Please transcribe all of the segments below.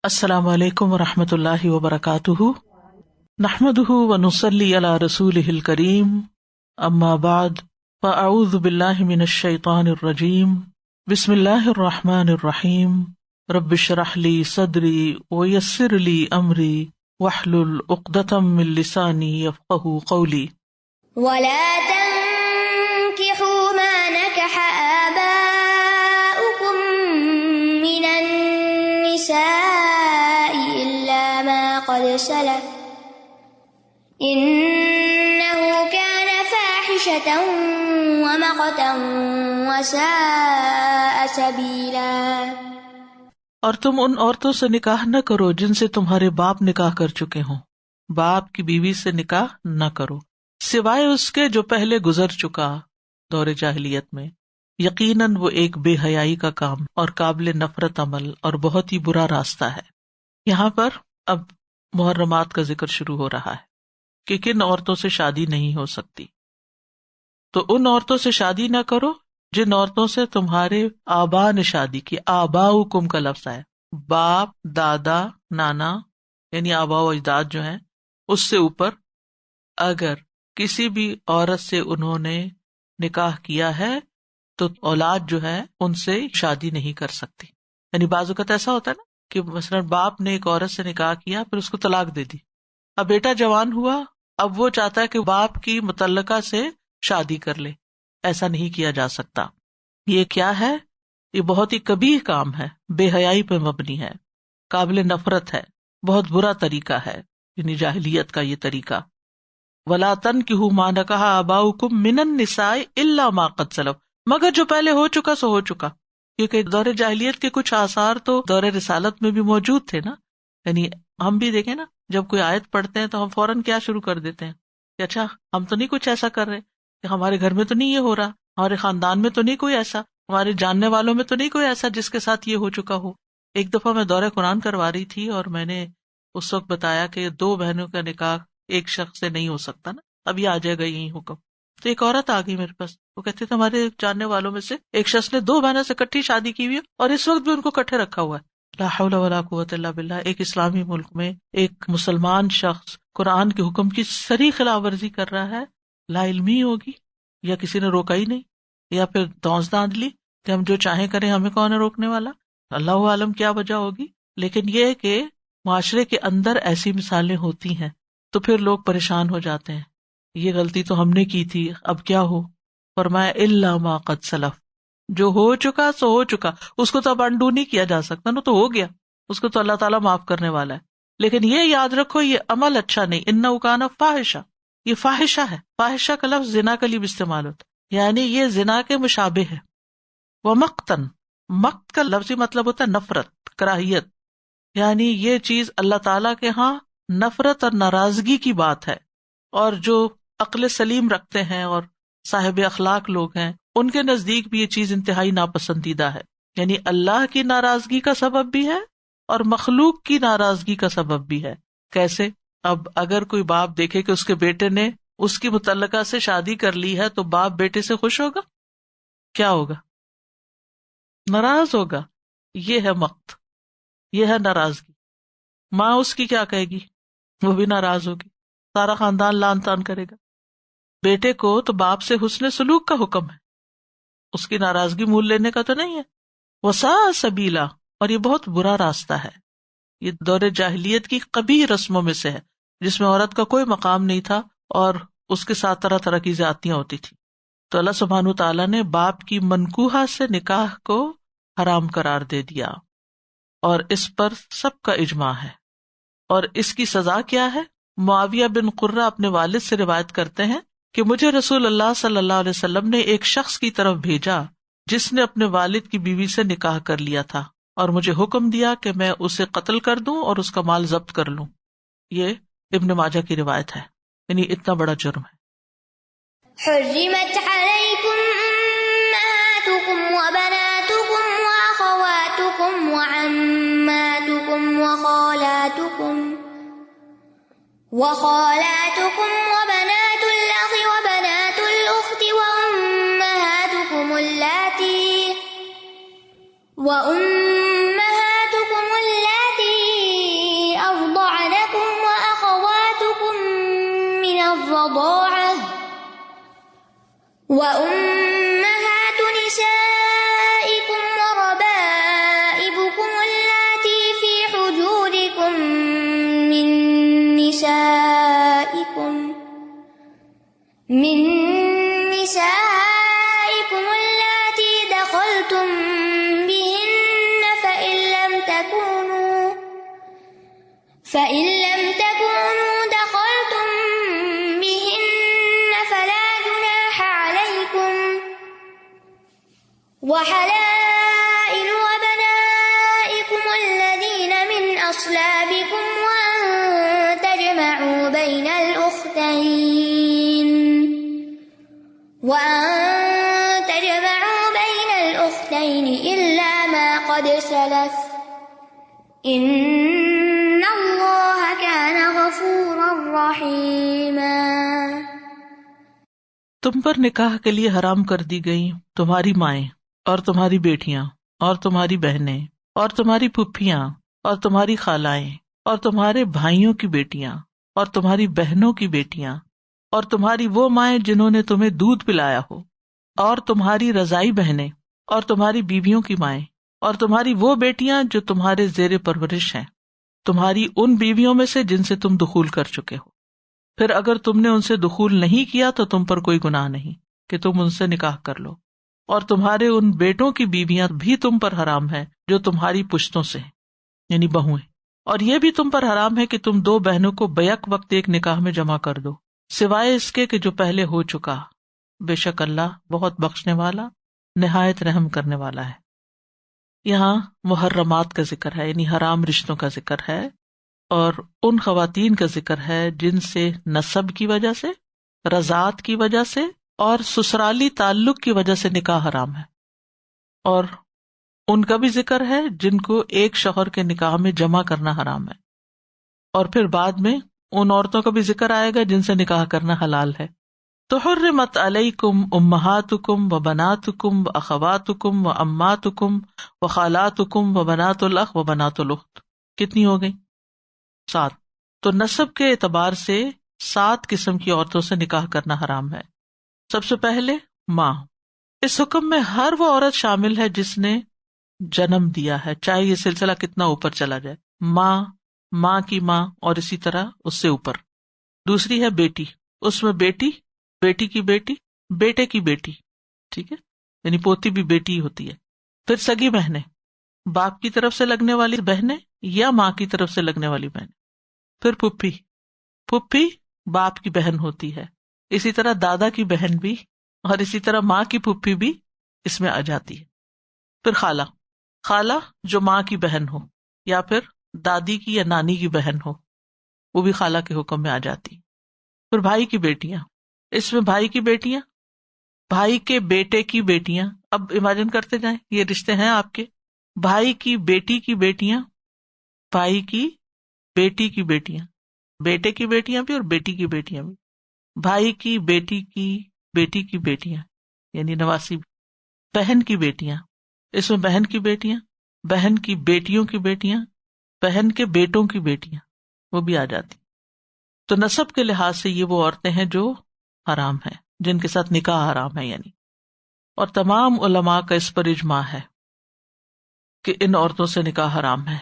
السلام علیکم ورحمۃ اللہ وبرکاتہ، نحمدہ ونصلی علی رسولہ الکریم، اما بعد فاعوذ باللہ من الشیطان الرجیم، بسم اللہ الرحمن الرحیم، رب اشرح لی صدری ویسر لی امری واحلل عقدۃ من لسانی یفقہوا قولی۔ ولا تنكحوا ما نكح آباؤكم من النساء إلا ما قد سلف إنه كان فاحشة ومقتا وساء سبيلا۔ اور تم ان عورتوں سے نکاح نہ کرو جن سے تمہارے باپ نکاح کر چکے ہوں، باپ کی بیوی سے نکاح نہ کرو سوائے اس کے جو پہلے گزر چکا دور جاہلیت میں، یقیناً وہ ایک بے حیائی کا کام اور قابل نفرت عمل اور بہت ہی برا راستہ ہے۔ یہاں پر اب محرمات کا ذکر شروع ہو رہا ہے کہ کن عورتوں سے شادی نہیں ہو سکتی۔ تو ان عورتوں سے شادی نہ کرو جن عورتوں سے تمہارے آبا نے شادی کی، آباؤکم کا لفظ ہے، باپ، دادا، نانا، یعنی آبا و اجداد جو ہیں اس سے اوپر اگر کسی بھی عورت سے انہوں نے نکاح کیا ہے تو اولاد جو ہے ان سے شادی نہیں کر سکتی۔ یعنی بعض اوقات ایسا ہوتا ہے نا کہ مثلاً باپ نے ایک عورت سے نکاح کیا پھر اس کو طلاق دے دی، اب بیٹا جوان ہوا، اب وہ چاہتا ہے کہ باپ کی متعلقہ سے شادی کر لے، ایسا نہیں کیا جا سکتا۔ یہ کیا ہے؟ یہ بہت ہی قبیح کام ہے، بے حیائی پہ مبنی ہے، قابل نفرت ہے، بہت برا طریقہ ہے، یعنی جاہلیت کا یہ طریقہ۔ وَلَا تَنكِحُوا مَا نَكَحَ آبَاؤُكُم مِّنَ النِّسَاءِ إِلَّا مَا قَدْ سَلَفَ، مگر جو پہلے ہو چکا سو ہو چکا، کیونکہ دور جاہلیت کے کچھ آثار تو دور رسالت میں بھی موجود تھے نا۔ یعنی ہم بھی دیکھیں نا، جب کوئی آیت پڑھتے ہیں تو ہم فوراً کیا شروع کر دیتے ہیں کہ اچھا ہم تو نہیں کچھ ایسا کر رہے، کہ ہمارے گھر میں تو نہیں یہ ہو رہا، ہمارے خاندان میں تو نہیں کوئی ایسا، ہمارے جاننے والوں میں تو نہیں کوئی ایسا جس کے ساتھ یہ ہو چکا ہو۔ ایک دفعہ میں دورہ قرآن کروا رہی تھی اور میں نے اس وقت بتایا کہ 2 بہنوں کا نکاح ایک شخص سے نہیں ہو سکتا نا، ابھی آ جائے گا یہی حکم۔ تو ایک عورت آ گئی میرے پاس، وہ کہتے تھے ہمارے جاننے والوں میں سے ایک شخص نے 2 بہنوں سے اکٹھی شادی کی ہوئی ہے اور اس وقت بھی ان کو اکٹھے رکھا ہوا ہے۔ لا حول ولا قوت الا باللہ۔ ایک اسلامی ملک میں ایک مسلمان شخص قرآن کے حکم کی صریح خلاف ورزی کر رہا ہے، لا علمی ہوگی یا کسی نے روکا ہی نہیں، یا پھر دھونس دھاندلی کہ ہم جو چاہیں کریں، ہمیں کون ہے روکنے والا، اللہ عالم کیا وجہ ہوگی۔ لیکن یہ کہ معاشرے کے اندر ایسی مثالیں ہوتی ہیں تو پھر لوگ پریشان ہو جاتے ہیں، یہ غلطی تو ہم نے کی تھی، اب کیا ہو؟ فرمایا الا ما قد سلف، جو ہو چکا سو ہو چکا، اس کو تو اب انڈو نہیں کیا جا سکتا نا، تو ہو گیا، اس کو تو اللہ تعالیٰ معاف کرنے والا ہے۔ لیکن یہ یاد رکھو یہ عمل اچھا نہیں، انہ کان فاحشہ، یہ فاحشہ ہے۔ فاحشہ کا لفظ زنا کے لیے بھی استعمال ہوتا ہے، یعنی یہ زنا کے مشابہ ہے۔ ومقتن، مقت کا لفظی مطلب ہوتا ہے نفرت، کراہیت، یعنی یہ چیز اللہ تعالیٰ کے ہاں نفرت اور ناراضگی کی بات ہے، اور جو عقل سلیم رکھتے ہیں اور صاحب اخلاق لوگ ہیں ان کے نزدیک بھی یہ چیز انتہائی ناپسندیدہ ہے، یعنی اللہ کی ناراضگی کا سبب بھی ہے اور مخلوق کی ناراضگی کا سبب بھی ہے۔ کیسے؟ اب اگر کوئی باپ دیکھے کہ اس کے بیٹے نے اس کی متعلقہ سے شادی کر لی ہے تو باپ بیٹے سے خوش ہوگا؟ کیا ہوگا؟ ناراض ہوگا۔ یہ ہے مقت، یہ ہے ناراضگی۔ ماں اس کی کیا کہے گی؟ وہ بھی ناراض ہوگی، سارا خاندان لان تان کرے گا۔ بیٹے کو تو باپ سے حسن سلوک کا حکم ہے، اس کی ناراضگی مول لینے کا تو نہیں ہے۔ وساء سبیلا، اور یہ بہت برا راستہ ہے۔ یہ دور جاہلیت کی قبیح رسموں میں سے ہے جس میں عورت کا کوئی مقام نہیں تھا اور اس کے ساتھ طرح طرح کی زیادتیاں ہوتی تھی۔ تو اللہ سبحانہ تعالیٰ نے باپ کی منکوحہ سے نکاح کو حرام قرار دے دیا، اور اس پر سب کا اجماع ہے۔ اور اس کی سزا کیا ہے؟ معاویہ بن قرہ اپنے والد سے روایت کرتے ہیں کہ مجھے رسول اللہ صلی اللہ علیہ وسلم نے ایک شخص کی طرف بھیجا جس نے اپنے والد کی بیوی سے نکاح کر لیا تھا، اور مجھے حکم دیا کہ میں اسے قتل کر دوں اور اس کا مال ضبط کر لوں۔ یہ ابن ماجہ کی روایت ہے، یعنی اتنا بڑا جرم ہے۔ حرمت علیکم امہاتکم وبناتکم واخواتکم وعماتکم وخالاتکم وبنات الأخ وبنات الأخت وأمهاتكم اللاتي وأمهات نسائكم وربائبكم اللاتي في حجوركم من نسائكم اللاتي دخلتم بهن فإن لم تكونوا دخلتم بهن فلا جناح عليكم وحلائل أبنائكم الذين من أصلابكم وأن تجمعوا بين الأختين إلا ما قد سلف إن الله كان غفورا رحيما۔ تم پر نکاح کے لیے حرام کر دی گئی تمہاری مائیں اور تمہاری بیٹیاں اور تمہاری بہنیں اور تمہاری پھپھیاں اور تمہاری خالائیں اور تمہارے بھائیوں کی بیٹیاں اور تمہاری بہنوں کی بیٹیاں اور تمہاری وہ مائیں جنہوں نے تمہیں دودھ پلایا ہو اور تمہاری رضائی بہنیں اور تمہاری بیویوں کی مائیں اور تمہاری وہ بیٹیاں جو تمہارے زیر پرورش ہیں، تمہاری ان بیویوں میں سے جن سے تم دخول کر چکے ہو۔ پھر اگر تم نے ان سے دخول نہیں کیا تو تم پر کوئی گناہ نہیں کہ تم ان سے نکاح کر لو، اور تمہارے ان بیٹوں کی بیویاں بھی تم پر حرام ہیں جو تمہاری پشتوں سے ہیں، یعنی بہویں، اور یہ بھی تم پر حرام ہے کہ تم دو بہنوں کو بیک وقت ایک نکاح میں جمع کر دو، سوائے اس کے کہ جو پہلے ہو چکا، بے شک اللہ بہت بخشنے والا نہایت رحم کرنے والا ہے۔ یہاں محرمات کا ذکر ہے، یعنی حرام رشتوں کا ذکر ہے، اور ان خواتین کا ذکر ہے جن سے نسب کی وجہ سے، رضاعت کی وجہ سے اور سسرالی تعلق کی وجہ سے نکاح حرام ہے، اور ان کا بھی ذکر ہے جن کو ایک شوہر کے نکاح میں جمع کرنا حرام ہے، اور پھر بعد میں ان عورتوں کا بھی ذکر آئے گا جن سے نکاح کرنا حلال ہے۔ تو حرمت علیکم امہاتکم و بناتکم و اخواتکم و اماتکم و خالاتکم و بنات الاخ و بنات الاخت، کتنی ہو گئی؟ 7۔ تو نسب کے اعتبار سے 7 قسم کی عورتوں سے نکاح کرنا حرام ہے۔ سب سے پہلے ماں، اس حکم میں ہر وہ عورت شامل ہے جس نے جنم دیا ہے، چاہے یہ سلسلہ کتنا اوپر چلا جائے، ماں، ماں کی ماں، اور اسی طرح اس سے اوپر۔ دوسری ہے بیٹی، اس میں بیٹی، بیٹی کی بیٹی، بیٹے کی بیٹی، ٹھیک ہے، یعنی پوتی بھی بیٹی ہی ہوتی ہے۔ پھر سگی بہنیں، باپ کی طرف سے لگنے والی بہنیں یا ماں کی طرف سے لگنے والی بہنیں۔ پھر پھپھی، پھپھی باپ کی بہن ہوتی ہے، اسی طرح دادا کی بہن بھی، اور اسی طرح ماں کی پھپھی بھی اس میں آ جاتی ہے۔ پھر خالہ، خالہ جو ماں کی بہن ہو یا پھر دادی کی یا نانی کی بہن ہو، وہ بھی خالہ کے حکم میں آ جاتی۔ پھر بھائی کی بیٹیاں، اس میں بھائی کی بیٹیاں، بھائی کے بیٹے کی بیٹیاں، اب امیجن کرتے جائیں یہ رشتے ہیں آپ کے، بھائی کی بیٹی کی بیٹیاں، بھائی کی بیٹی کی بیٹیاں، بیٹے کی بیٹیاں بھی اور بیٹی کی بیٹیاں بھی، بھائی کی بیٹی کی بیٹی کی بیٹیاں یعنی نواسی، بہن کی بیٹیاں، اس میں بہن کی بیٹیاں، بہن کی بیٹیوں کی بیٹیاں، بہن کے بیٹوں کی بیٹیاں، وہ بھی آ جاتی۔ تو نسب کے لحاظ سے یہ وہ عورتیں ہیں جو حرام ہیں، جن کے ساتھ نکاح حرام ہے یعنی، اور تمام علماء کا اس پر اجماع ہے کہ ان عورتوں سے نکاح حرام ہے۔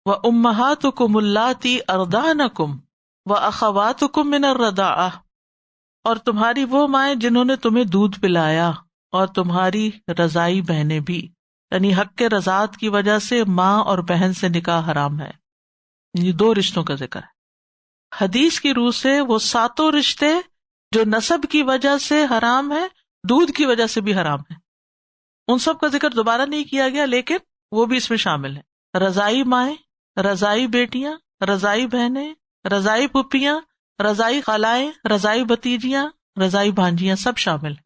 وَأُمَّهَاتُكُمُ اللَّاتِي أَرْضَعْنَكُمْ وَأَخَوَاتُكُمْ مِنَ الرَّضَاعَةِ، اور تمہاری وہ مائیں جنہوں نے تمہیں دودھ پلایا، اور تمہاری رضائی بہنیں بھی، یعنی حق کے رضاعت کی وجہ سے ماں اور بہن سے نکاح حرام ہے، یعنی 2 رشتوں کا ذکر ہے۔ حدیث کی روح سے وہ 7 رشتے جو نسب کی وجہ سے حرام ہے، دودھ کی وجہ سے بھی حرام ہے، ان سب کا ذکر دوبارہ نہیں کیا گیا، لیکن وہ بھی اس میں شامل ہے۔ رضائی مائیں، رضائی بیٹیاں، رضائی بہنیں، رضائی پھپھیاں، رضائی خالائیں، رضائی بھتیجیاں، رضائی بھانجیاں، سب شامل ہیں۔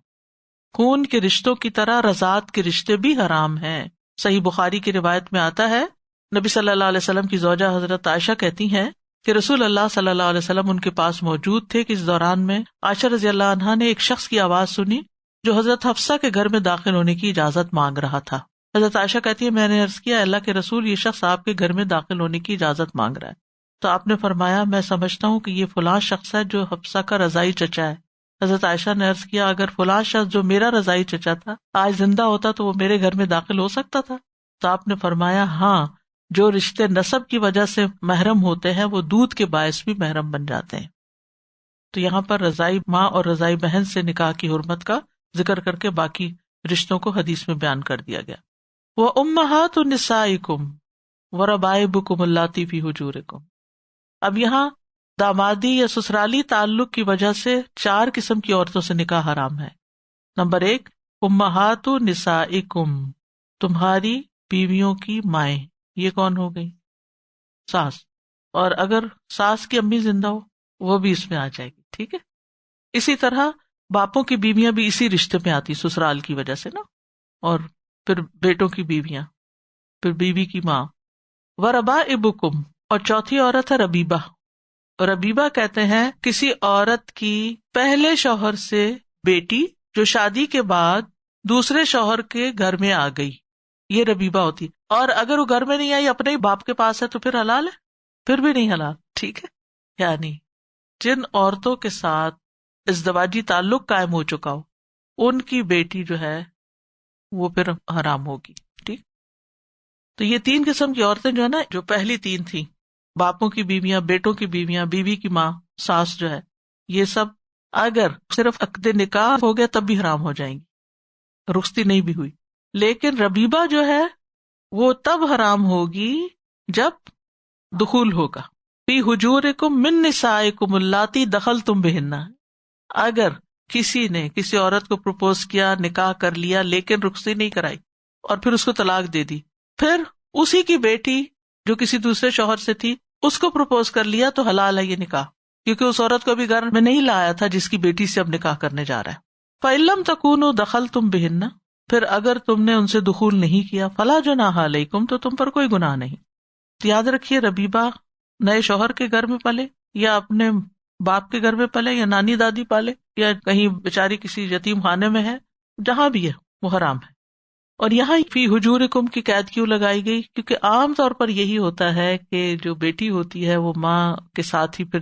خون کے رشتوں کی طرح رضاعت کے رشتے بھی حرام ہیں۔ صحیح بخاری کی روایت میں آتا ہے، نبی صلی اللہ علیہ وسلم کی زوجہ حضرت عائشہ کہتی ہیں کہ رسول اللہ صلی اللہ علیہ وسلم ان کے پاس موجود تھے کہ اس دوران میں عائشہ رضی اللہ عنہا نے ایک شخص کی آواز سنی جو حضرت حفصہ کے گھر میں داخل ہونے کی اجازت مانگ رہا تھا۔ حضرت عائشہ کہتی ہے، میں نے عرض کیا، اللہ کے رسول، یہ شخص آپ کے گھر میں داخل ہونے کی اجازت مانگ رہا ہے۔ تو آپ نے فرمایا، میں سمجھتا ہوں کہ یہ فلاں شخص ہے جو حفصہ کا رضائی چچا ہے۔ حضرت عائشہ نے عرض کیا اگر فلاں شخص جو میرا رضائی چچا تھا آج زندہ ہوتا تو وہ میرے گھر میں داخل ہو سکتا تھا؟ تو آپ نے فرمایا ہاں، جو رشتے نسب کی وجہ سے محرم ہوتے ہیں وہ دودھ کے باعث بھی محرم بن جاتے ہیں۔ تو یہاں پر رضائی ماں اور رضائی بہن سے نکاح کی حرمت کا ذکر کر کے باقی رشتوں کو حدیث میں بیان کر دیا گیا۔ وَأُمَّهَاتُ نِسَائِكُمْ وَرَبَائِبُكُمُ اللَّاتِي فِي حُجُورِكُمْ۔ اب یہاں دامادی یا سسرالی تعلق کی وجہ سے 4 قسم کی عورتوں سے نکاح حرام ہے۔ نمبر 1، امہات نسائکم، تمہاری بیویوں کی مائیں۔ یہ کون ہو گئی؟ ساس، اور اگر ساس کی امی زندہ ہو وہ بھی اس میں آ جائے گی، ٹھیک ہے۔ اسی طرح باپوں کی بیویاں بھی اسی رشتے میں آتی سسرال کی وجہ سے نا، اور پھر بیٹوں کی بیویاں، پھر بیوی کی ماں۔ وربائبکم، اور چوتھی عورت ہے ربیبہ۔ ربیبہ کہتے ہیں کسی عورت کی پہلے شوہر سے بیٹی جو شادی کے بعد دوسرے شوہر کے گھر میں آ گئی، یہ ربیبہ ہوتی۔ اور اگر وہ گھر میں نہیں آئی، اپنے ہی باپ کے پاس ہے، تو پھر حلال ہے؟ پھر بھی نہیں حلال، ٹھیک ہے۔ یعنی جن عورتوں کے ساتھ ازدواجی تعلق قائم ہو چکا ہو ان کی بیٹی جو ہے وہ پھر حرام ہوگی، ٹھیک۔ تو یہ 3 قسم کی عورتیں جو ہے نا، جو پہلی 3 تھیں، باپوں کی بیویاں، بیٹوں کی بیویاں، بیوی کی ماں، ساس جو ہے، یہ سب اگر صرف عقد نکاح ہو گیا تب بھی حرام ہو جائیں گی، رخصتی نہیں بھی ہوئی۔ لیکن ربیبہ جو ہے وہ تب حرام ہوگی جب دخول ہوگا۔ فی حجورکم من نسائکم اللاتی دخلتم بہن، اگر کسی نے کسی عورت کو پروپوز کیا، نکاح کر لیا، لیکن رخصتی نہیں کرائی اور پھر اس کو طلاق دے دی، پھر اسی کی بیٹی جو کسی دوسرے شوہر سے تھی اس کو پروپوز کر لیا، تو حلال ہے یہ نکاح، کیونکہ اس عورت کو بھی گھر میں نہیں لایا تھا جس کی بیٹی سے اب نکاح کرنے جا رہا ہے۔ فَإِن لَمْ تَكُونُوا دَخَلْتُمْ بِهِنَّ، پھر اگر تم نے ان سے دخول نہیں کیا، فَلَا جُنَاحَ عَلَيْكُمْ، تو تم پر کوئی گناہ نہیں۔ تو یاد رکھیے ربیبہ نئے شوہر کے گھر میں پلے یا اپنے باپ کے گھر میں پلے یا نانی دادی پالے یا کہیں بیچاری کسی یتیم خانے میں ہے، جہاں بھی ہے وہ حرام ہے۔ اور یہاں فی حجورکم کی قید کیوں لگائی گئی؟ کیونکہ عام طور پر یہی ہوتا ہے کہ جو بیٹی ہوتی ہے وہ ماں کے ساتھ ہی پھر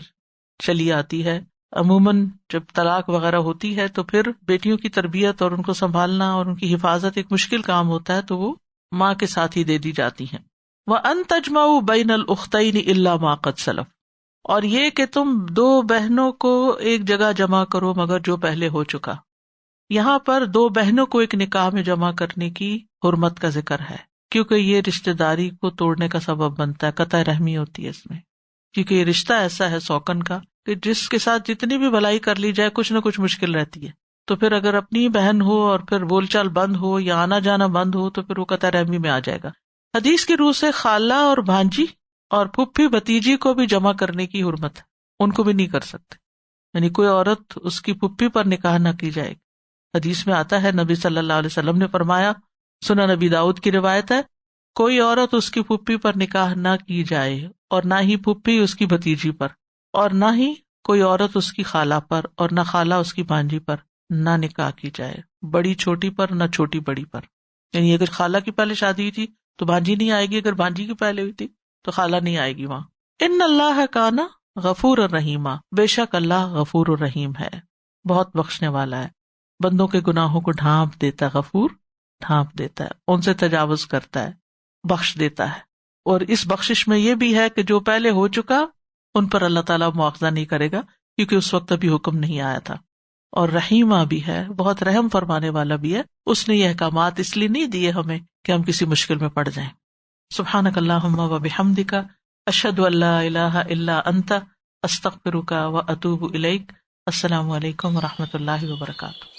چلی آتی ہے۔ عموماً جب طلاق وغیرہ ہوتی ہے تو پھر بیٹیوں کی تربیت اور ان کو سنبھالنا اور ان کی حفاظت ایک مشکل کام ہوتا ہے، تو وہ ماں کے ساتھ ہی دے دی جاتی ہیں۔ وَأَن تَجْمَعُوا بَيْنَ الْأُخْتَيْنِ إِلَّا مَا قَدْ سَلَفَ، اور یہ کہ تم 2 بہنوں کو ایک جگہ جمع کرو مگر جو پہلے ہو چکا۔ یہاں پر 2 بہنوں کو ایک نکاح میں جمع کرنے کی حرمت کا ذکر ہے، کیونکہ یہ رشتہ داری کو توڑنے کا سبب بنتا ہے، قطع رحمی ہوتی ہے اس میں، کیونکہ یہ رشتہ ایسا ہے سوکن کا کہ جس کے ساتھ جتنی بھی بھلائی کر لی جائے کچھ نہ کچھ مشکل رہتی ہے۔ تو پھر اگر اپنی بہن ہو اور پھر بول چال بند ہو یا آنا جانا بند ہو تو پھر وہ قطع رحمی میں آ جائے گا۔ حدیث کی روح سے خالہ اور بھانجی اور پھپھی بھتیجی کو بھی جمع کرنے کی حرمت ہے، ان کو بھی نہیں کر سکتے، یعنی کوئی عورت اس کی پھپھی پر نکاح نہ کی جائے گی۔ حدیث میں آتا ہے نبی صلی اللہ علیہ وسلم نے فرمایا، سنن نبی داؤد کی روایت ہے، کوئی عورت اس کی پھپھی پر نکاح نہ کی جائے اور نہ ہی پھپھی اس کی بھتیجی پر، اور نہ ہی کوئی عورت اس کی خالہ پر اور نہ خالہ اس کی بھانجی پر نہ نکاح کی جائے، بڑی چھوٹی پر نہ چھوٹی بڑی پر۔ یعنی اگر خالہ کی پہلے شادی ہوئی تھی تو بھانجی نہیں آئے گی، اگر بھانجی کی پہلے ہوئی تھی تو خالہ نہیں آئے گی وہاں۔ ان اللہ کان غفور الرحیم، بے شک اللہ غفور الرحیم ہے، بہت بخشنے والا ہے، بندوں کے گناہوں کو ڈھانپ دیتا ہے، غفور ڈھانپ دیتا ہے، ان سے تجاوز کرتا ہے، بخش دیتا ہے۔ اور اس بخشش میں یہ بھی ہے کہ جو پہلے ہو چکا ان پر اللہ تعالیٰ مواخذہ نہیں کرے گا، کیونکہ اس وقت ابھی حکم نہیں آیا تھا۔ اور رحیمہ بھی ہے، بہت رحم فرمانے والا بھی ہے، اس نے یہ احکامات اس لیے نہیں دیے ہمیں کہ ہم کسی مشکل میں پڑ جائیں۔ سبحانک اللہم و بحمدک، اشہد ان لا الہ الا انت، استغفرک و اتوب الیک۔ السلام علیکم و رحمۃ اللہ وبرکاتہ۔